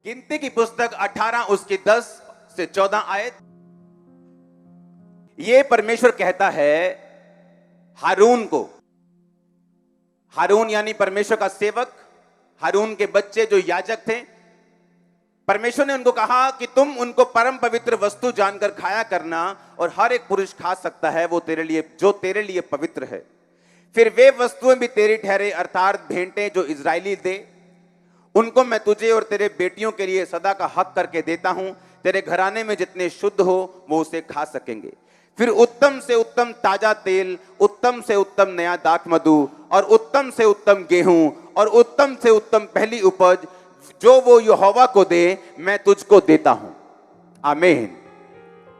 गिनती की पुस्तक 18 उसकी 10 से 14 आयत। ये परमेश्वर कहता है हारून को, हारून यानी परमेश्वर का सेवक, हारून के बच्चे जो याजक थे, परमेश्वर ने उनको कहा कि तुम उनको परम पवित्र वस्तु जानकर खाया करना, और हर एक पुरुष खा सकता है वो तेरे लिए जो तेरे लिए पवित्र है। फिर वे वस्तुएं भी तेरी ठहरे, अर्थात भेंटें जो इजरायली दे, उनको मैं तुझे और तेरे बेटियों के लिए सदा का हक करके देता हूं। तेरे घराने में जितने शुद्ध हो वो उसे खा सकेंगे। फिर उत्तम से उत्तम ताजा तेल, उत्तम से उत्तम नया दाख मधु, और उत्तम से उत्तम गेहूं, और उत्तम से उत्तम पहली उपज जो वो यहोवा को दे, मैं तुझको देता हूं। आमीन।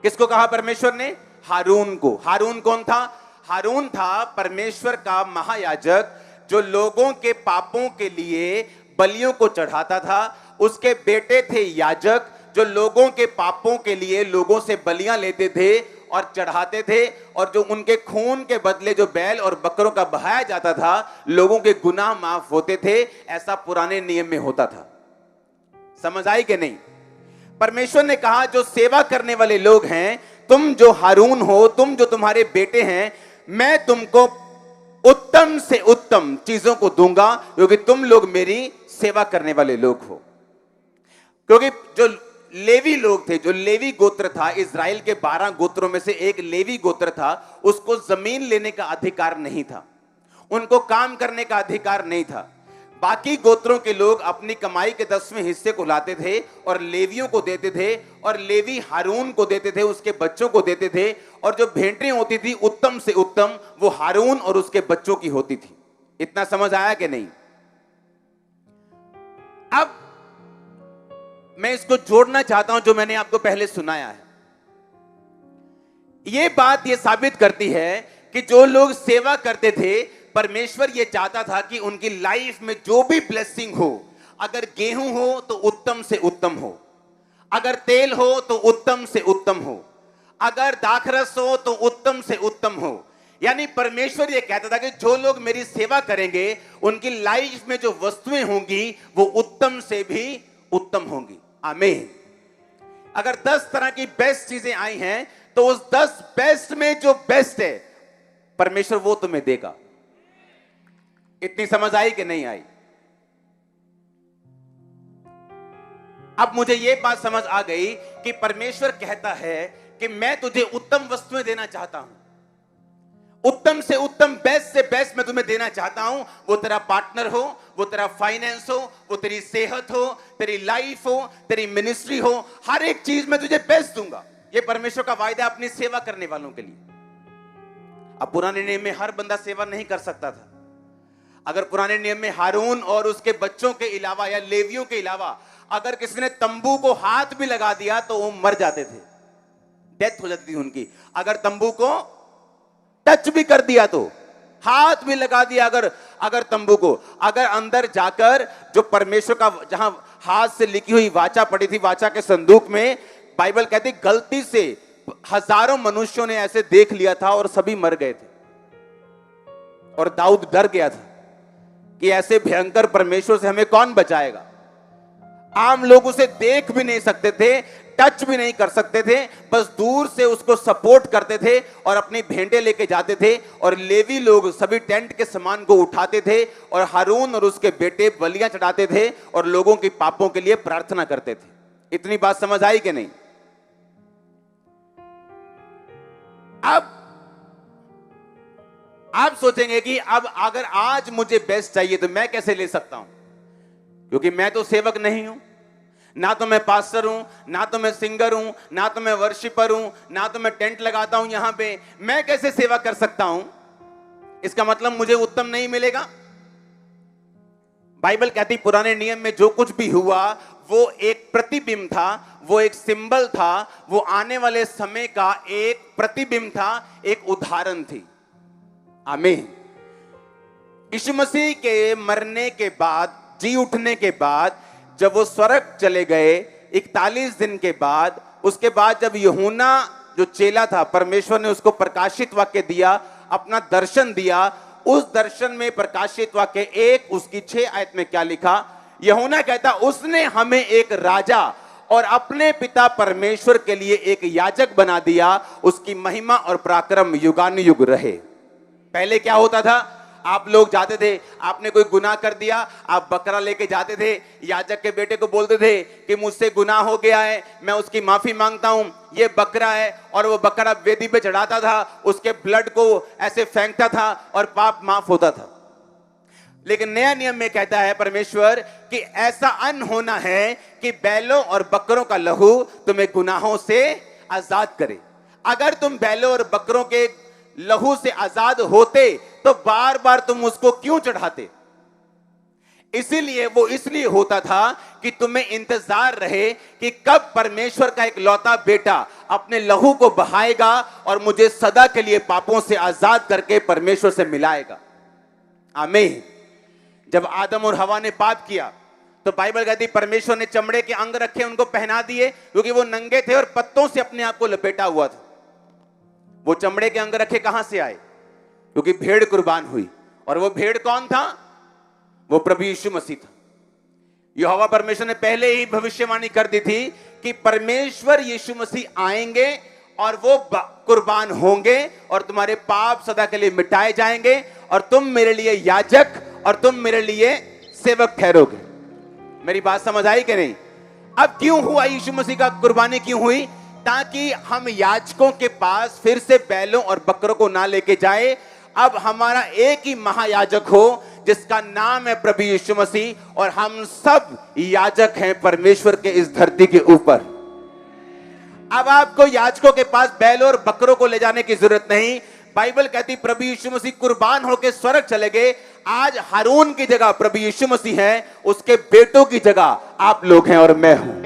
किसको कहा परमेश्वर ने? हारून को। हारून कौन था? हारून था परमेश्वर का महायाजक, जो लोगों के पापों के लिए बलियों को चढ़ाता था। उसके बेटे थे याजक, जो लोगों के पापों के लिए लोगों से बलियां लेते थे और चढ़ाते थे, और जो उनके खून के बदले जो बैल और बकरों का बहाया जाता था, लोगों के गुनाह माफ होते थे। ऐसा पुराने नियम में होता था। समझ आई कि नहीं? परमेश्वर ने कहा जो सेवा करने वाले लोग हैं, तुम जो हारून हो, तुम जो तुम्हारे बेटे हैं, मैं तुमको उत्तम से उत्तम चीजों को दूंगा, क्योंकि तुम लोग मेरी सेवा करने वाले लोग हो। क्योंकि जो लेवी लोग थे, जो लेवी गोत्र था, इजराइल के 12 गोत्रों में से एक लेवी गोत्र था, उसको जमीन लेने का अधिकार नहीं था, उनको काम करने का अधिकार नहीं था। बाकी गोत्रों के लोग अपनी कमाई के 10वें हिस्से को लाते थे और लेवियों को देते थे, और लेवी हारून को देते थे, उसके बच्चों को देते थे। और जो भेंटें होती थी उत्तम से उत्तम, वो हारून और उसके बच्चों की होती थी। इतना समझ आया कि नहीं? अब मैं इसको जोड़ना चाहता हूं जो मैंने आपको पहले सुनाया है। यह बात यह साबित करती है कि जो लोग सेवा करते थे, परमेश्वर यह चाहता था कि उनकी लाइफ में जो भी ब्लेसिंग हो, अगर गेहूं हो तो उत्तम से उत्तम हो, अगर तेल हो तो उत्तम से उत्तम हो, अगर दाखरस हो तो उत्तम से उत्तम हो। यानी परमेश्वर यह कहता था कि जो लोग मेरी सेवा करेंगे, उनकी लाइफ में जो वस्तुएं होंगी वो उत्तम से भी उत्तम होंगी। आमीन। अगर 10 तरह की बेस्ट चीजें आई हैं, तो उस 10 बेस्ट में जो बेस्ट है, परमेश्वर वो तुम्हें देगा। इतनी समझ आई कि नहीं आई? अब मुझे यह बात समझ आ गई कि परमेश्वर कहता है कि मैं तुझे उत्तम वस्तुएं देना चाहता हूं, उत्तम से उत्तम, बेस्ट से बेस्ट मैं तुम्हें देना चाहता हूं। वो तेरा पार्टनर हो, वो तेरा फाइनेंस हो, वो तेरी सेहत हो, तेरी लाइफ हो, तेरी मिनिस्ट्री हो, हर एक चीज में तुझे बेस्ट दूंगा। ये परमेश्वर का वायदा अपनी सेवा करने वालों के लिए। अब पुराने नियम में हर बंदा सेवा नहीं कर सकता था। अगर पुराने नियम में हारून और उसके बच्चों के अलावा या लेवियों के अलावा अगर किसी ने तंबू को हाथ भी लगा दिया तो वो मर जाते थे, डेथ हो जाती थी उनकी। अगर तंबू को टच भी कर दिया तो, हाथ भी लगा दिया अगर तंबू को, अगर अंदर जाकर जो परमेश्वर का जहां हाथ से लिखी हुई वाचा पड़ी थी, वाचा के संदूक में, बाइबल कहती गलती से हजारों मनुष्यों ने ऐसे देख लिया था और सभी मर गए थे। और दाऊद डर गया था कि ऐसे भयंकर परमेश्वर से हमें कौन बचाएगा। आम लोग उसे देख भी नहीं सकते थे, टच भी नहीं कर सकते थे, बस दूर से उसको सपोर्ट करते थे और अपनी भेंटें लेके जाते थे। और लेवी लोग सभी टेंट के सामान को उठाते थे और हारून और उसके बेटे बलियां चढ़ाते थे और लोगों के पापों के लिए प्रार्थना करते थे। इतनी बात समझ आई कि नहीं? अब आप सोचेंगे कि अब अगर आज मुझे बेस्ट चाहिए तो मैं कैसे ले सकता हूं, क्योंकि मैं तो सेवक नहीं हूं, ना तो मैं पास्टर हूं, ना तो मैं सिंगर हूं, ना तो मैं वर्शिपर हूं, ना तो मैं टेंट लगाता हूं यहां पे। मैं कैसे सेवा कर सकता हूं? इसका मतलब मुझे उत्तम नहीं मिलेगा। बाइबल कहती पुराने नियम में जो कुछ भी हुआ वो एक प्रतिबिंब था, वो एक सिंबल था, वो आने वाले समय का एक प्रतिबिंब था, एक उदाहरण थी। आमीन। यीशु मसीह के मरने के बाद, जी उठने के बाद, जब वो स्वर्ग चले गए 41 दिन के बाद, उसके बाद जब यूहन्ना जो चेला था, परमेश्वर ने उसको प्रकाशित वाक्य दिया, अपना दर्शन दिया। उस दर्शन में प्रकाशित वाक्य 1 उसकी 6 आयत में क्या लिखा? यूहन्ना कहता उसने हमें एक राजा और अपने पिता परमेश्वर के लिए एक याजक बना दिया, उसकी महिमा और पराक्रम युगानुयुग रहे। पहले क्या होता था, आप लोग जाते थे, आपने कोई गुनाह कर दिया, आप बकरा लेके जाते थे, याजक के बेटे को बोलते थे कि मुझसे गुनाह हो गया है, मैं उसकी माफी मांगता हूं, ये बकरा है, और वो बकरा वेदी पे चढ़ाता था, उसके ब्लड को ऐसे फेंकता था और पाप माफ होता था। लेकिन नया नियम में कहता है परमेश्वर कि ऐसा अन्न होना है कि बैलों और बकरों का लहू तुम्हें गुनाहों से आजाद करे। अगर तुम बैलों और बकरों के लहू से आजाद होते तो बार बार तुम उसको क्यों चढ़ाते? इसीलिए वो इसलिए होता था कि तुम्हें इंतजार रहे कि कब परमेश्वर का एक लौता बेटा अपने लहू को बहाएगा और मुझे सदा के लिए पापों से आजाद करके परमेश्वर से मिलाएगा। आमीन। जब आदम और हवा ने पाप किया तो बाइबल कहती परमेश्वर ने चमड़े के अंग रखे, उनको पहना दिए, क्योंकि वो नंगे थे और पत्तों से अपने आप को लपेटा हुआ था। वो चमड़े के अंग रखे कहां से आए? क्योंकि भेड़ कुर्बान हुई, और वो भेड़ कौन था? वो प्रभु यीशु मसीह था। यहोवा परमेश्वर ने पहले ही भविष्यवाणी कर दी थी कि परमेश्वर यीशु मसीह आएंगे और वो कुर्बान होंगे और तुम्हारे पाप सदा के लिए मिटाए जाएंगे और तुम मेरे लिए याजक और तुम मेरे लिए सेवक ठहरोगे। मेरी बात समझ आई कि नहीं? अब क्यों हुआ यीशु मसीह का कुर्बानी क्यों हुई? ताकि हम याजकों के पास फिर से बैलों और बकरों को ना लेके जाए। अब हमारा एक ही महायाजक हो जिसका नाम है प्रभु यीशु मसीह, और हम सब याजक हैं परमेश्वर के इस धरती के ऊपर। अब आपको याजकों के पास बैलों और बकरों को ले जाने की जरूरत नहीं। बाइबल कहती प्रभु यीशु मसीह कुर्बान होकर स्वर्ग चले गए। आज हारून की जगह प्रभु यीशु मसीह है, उसके बेटों की जगह आप लोग हैं और मैं हूं।